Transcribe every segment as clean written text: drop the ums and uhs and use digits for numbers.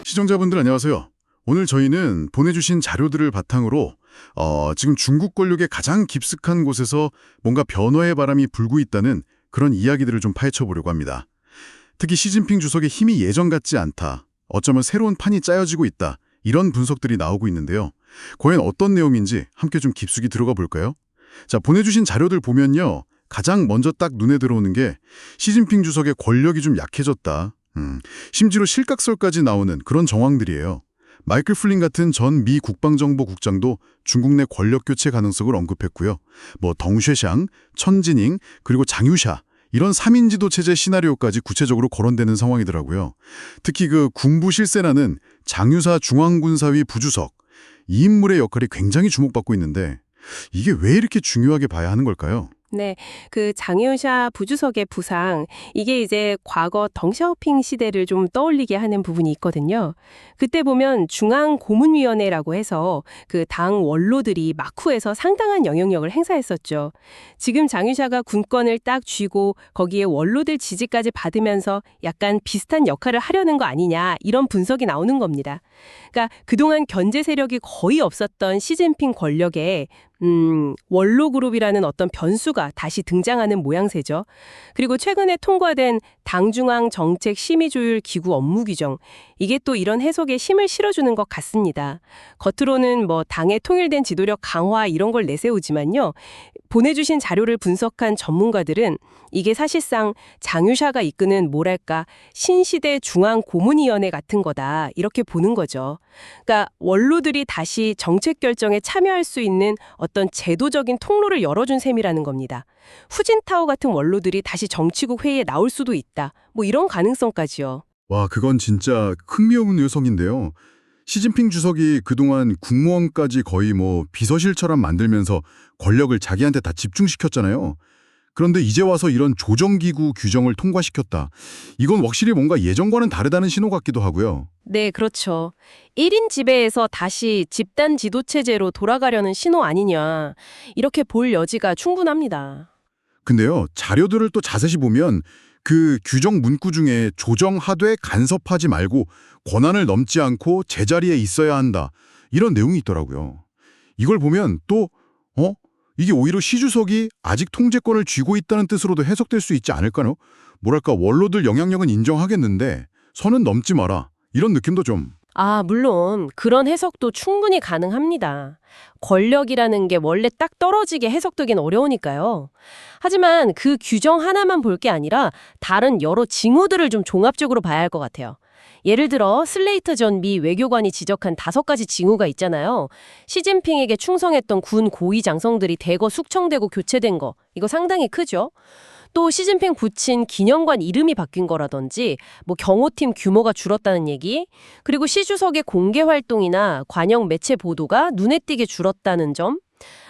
시청자분들 안녕하세요. 오늘 저희는 보내주신 자료들을 바탕으로 지금 중국 권력의 가장 깊숙한 곳에서 뭔가 변화의 바람이 불고 있다는 그런 이야기들을 좀 파헤쳐 보려고 합니다. 특히 시진핑 주석의 힘이 예전 같지 않다. 어쩌면 새로운 판이 짜여지고 있다. 이런 분석들이 나오고 있는데요. 과연 어떤 내용인지 함께 좀 깊숙이 들어가 볼까요? 자, 보내주신 자료들 보면요. 가장 먼저 딱 눈에 들어오는 게 시진핑 주석의 권력이 좀 약해졌다. 심지어 실각설까지 나오는 그런 정황들이에요. 마이클 플린 같은 전 미 국방정보국장도 중국 내 권력 교체 가능성을 언급했고요. 덩쉐샹, 천지닝, 그리고 장유샤 이런 3인 지도 체제 시나리오까지 구체적으로 거론되는 상황이더라고요. 특히 그 군부 실세라는 장유사 중앙군사위 부주석 이 인물의 역할이 굉장히 주목받고 있는데 이게 왜 이렇게 중요하게 봐야 하는 걸까요? 네, 그 장윤샤 부주석의 부상, 이게 이제 과거 덩샤오핑 시대를 좀 떠올리게 하는 부분이 있거든요. 그때 보면 중앙고문위원회라고 해서 그 당 원로들이 막후에서 상당한 영향력을 행사했었죠. 지금 장윤샤가 군권을 딱 쥐고 거기에 원로들 지지까지 받으면서 약간 비슷한 역할을 하려는 거 아니냐, 이런 분석이 나오는 겁니다. 그러니까 그동안 견제 세력이 거의 없었던 시진핑 권력에 원로 그룹이라는 어떤 변수가 다시 등장하는 모양새죠. 그리고 최근에 통과된 당중앙 정책 심의 조율 기구 업무 규정, 이게 또 이런 해석에 힘을 실어주는 것 같습니다. 겉으로는 당의 통일된 지도력 강화 이런 걸 내세우지만요. 보내주신 자료를 분석한 전문가들은 이게 사실상 장유샤가 이끄는 뭐랄까 신시대 중앙고문위원회 같은 거다 이렇게 보는 거죠. 그러니까 원로들이 다시 정책 결정에 참여할 수 있는 어떤 제도적인 통로를 열어준 셈이라는 겁니다. 후진타오 같은 원로들이 다시 정치국 회의에 나올 수도 있다. 이런 가능성까지요. 와, 그건 진짜 흥미로운 요성인데요. 시진핑 주석이 그동안 국무원까지 거의 비서실처럼 만들면서 권력을 자기한테 다 집중시켰잖아요. 그런데 이제 와서 이런 조정기구 규정을 통과시켰다. 이건 확실히 뭔가 예전과는 다르다는 신호 같기도 하고요. 네, 그렇죠. 1인 지배에서 다시 집단 지도체제로 돌아가려는 신호 아니냐. 이렇게 볼 여지가 충분합니다. 근데요, 자료들을 또 자세히 보면 그 규정 문구 중에 조정하되 간섭하지 말고 권한을 넘지 않고 제자리에 있어야 한다. 이런 내용이 있더라고요. 이걸 보면 또 이게 오히려 시 주석이 아직 통제권을 쥐고 있다는 뜻으로도 해석될 수 있지 않을까요? 뭐랄까 원로들 영향력은 인정하겠는데 선은 넘지 마라. 이런 느낌도 좀. 물론 그런 해석도 충분히 가능합니다. 권력이라는 게 원래 딱 떨어지게 해석되긴 어려우니까요. 하지만 그 규정 하나만 볼 게 아니라 다른 여러 징후들을 좀 종합적으로 봐야 할 것 같아요. 예를 들어 슬레이터 전 미 외교관이 지적한 5가지 징후가 있잖아요. 시진핑에게 충성했던 군 고위 장성들이 대거 숙청되고 교체된 거, 이거 상당히 크죠? 또 시진핑 부친 기념관 이름이 바뀐 거라든지 경호팀 규모가 줄었다는 얘기, 그리고 시 주석의 공개 활동이나 관영 매체 보도가 눈에 띄게 줄었다는 점,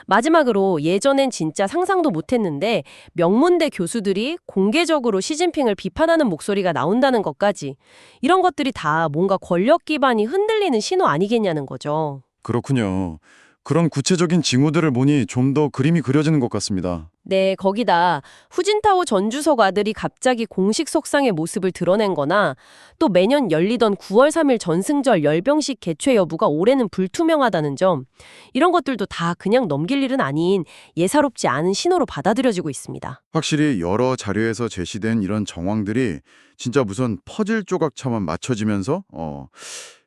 마지막으로 예전엔 진짜 상상도 못했는데 명문대 교수들이 공개적으로 시진핑을 비판하는 목소리가 나온다는 것까지, 이런 것들이 다 뭔가 권력 기반이 흔들리는 신호 아니겠냐는 거죠. 그렇군요. 그런 구체적인 징후들을 보니 좀 더 그림이 그려지는 것 같습니다. 네, 거기다 후진타오 전 주석 아들이 갑자기 공식 석상의 모습을 드러낸 거나 또 매년 열리던 9월 3일 전승절 열병식 개최 여부가 올해는 불투명하다는 점, 이런 것들도 다 그냥 넘길 일은 아닌 예사롭지 않은 신호로 받아들여지고 있습니다. 확실히 여러 자료에서 제시된 이런 정황들이 진짜 무슨 퍼즐 조각처럼 맞춰지면서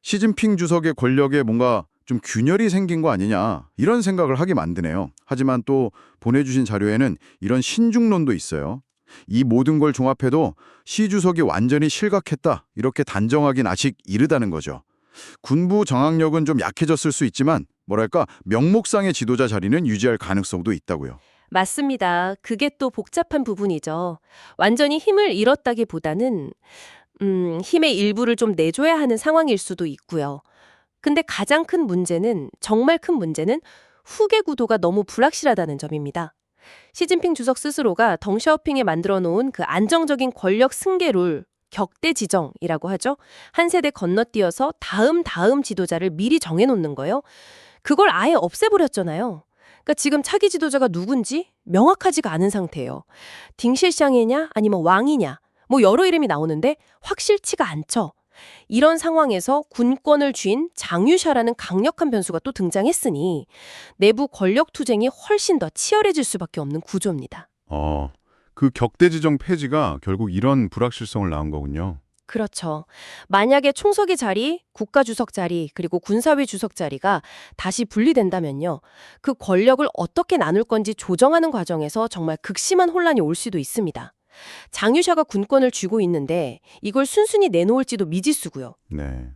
시진핑 주석의 권력에 뭔가 좀 균열이 생긴 거 아니냐 이런 생각을 하게 만드네요. 하지만 또 보내주신 자료에는 이런 신중론도 있어요. 이 모든 걸 종합해도 시 주석이 완전히 실각했다 이렇게 단정하긴 아직 이르다는 거죠. 군부 정악력은 좀 약해졌을 수 있지만 뭐랄까 명목상의 지도자 자리는 유지할 가능성도 있다고요. 맞습니다. 그게 또 복잡한 부분이죠. 완전히 힘을 잃었다기보다는 힘의 일부를 좀 내줘야 하는 상황일 수도 있고요. 근데 가장 큰 문제는, 정말 큰 문제는 후계 구도가 너무 불확실하다는 점입니다. 시진핑 주석 스스로가 덩샤오핑에 만들어 놓은 그 안정적인 권력 승계룰, 격대 지정이라고 하죠. 한 세대 건너뛰어서 다음 지도자를 미리 정해놓는 거예요. 그걸 아예 없애버렸잖아요. 그러니까 지금 차기 지도자가 누군지 명확하지가 않은 상태예요. 딩실샹이냐 아니면 왕이냐 여러 이름이 나오는데 확실치가 않죠. 이런 상황에서 군권을 쥔 장유샤라는 강력한 변수가 또 등장했으니 내부 권력 투쟁이 훨씬 더 치열해질 수밖에 없는 구조입니다. 그 격대지정 폐지가 결국 이런 불확실성을 낳은 거군요. 그렇죠. 만약에 총서기 자리, 국가주석 자리, 그리고 군사위 주석 자리가 다시 분리된다면요. 그 권력을 어떻게 나눌 건지 조정하는 과정에서 정말 극심한 혼란이 올 수도 있습니다. 장유샤가 군권을 쥐고 있는데 이걸 순순히 내놓을지도 미지수고요. 네.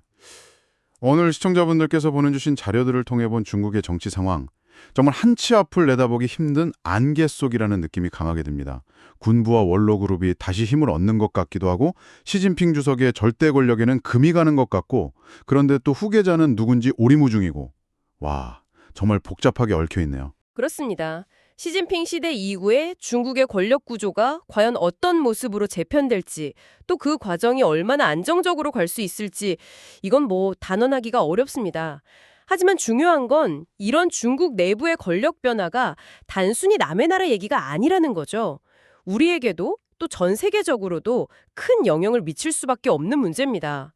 오늘 시청자분들께서 보내주신 자료들을 통해 본 중국의 정치 상황, 정말 한치 앞을 내다보기 힘든 안개 속이라는 느낌이 강하게 듭니다. 군부와 원로 그룹이 다시 힘을 얻는 것 같기도 하고 시진핑 주석의 절대 권력에는 금이 가는 것 같고 그런데 또 후계자는 누군지 오리무중이고 와, 정말 복잡하게 얽혀 있네요. 그렇습니다. 시진핑 시대 이후에 중국의 권력 구조가 과연 어떤 모습으로 재편될지, 또 그 과정이 얼마나 안정적으로 갈 수 있을지 이건 뭐 단언하기가 어렵습니다. 하지만 중요한 건 이런 중국 내부의 권력 변화가 단순히 남의 나라 얘기가 아니라는 거죠. 우리에게도 또 전 세계적으로도 큰 영향을 미칠 수밖에 없는 문제입니다.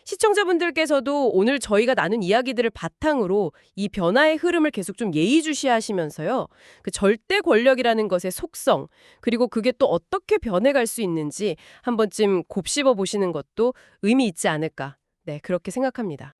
시청자분들께서도 오늘 저희가 나눈 이야기들을 바탕으로 이 변화의 흐름을 계속 좀 예의주시하시면서요. 그 절대 권력이라는 것의 속성, 그리고 그게 또 어떻게 변해갈 수 있는지 한 번쯤 곱씹어 보시는 것도 의미 있지 않을까. 네, 그렇게 생각합니다.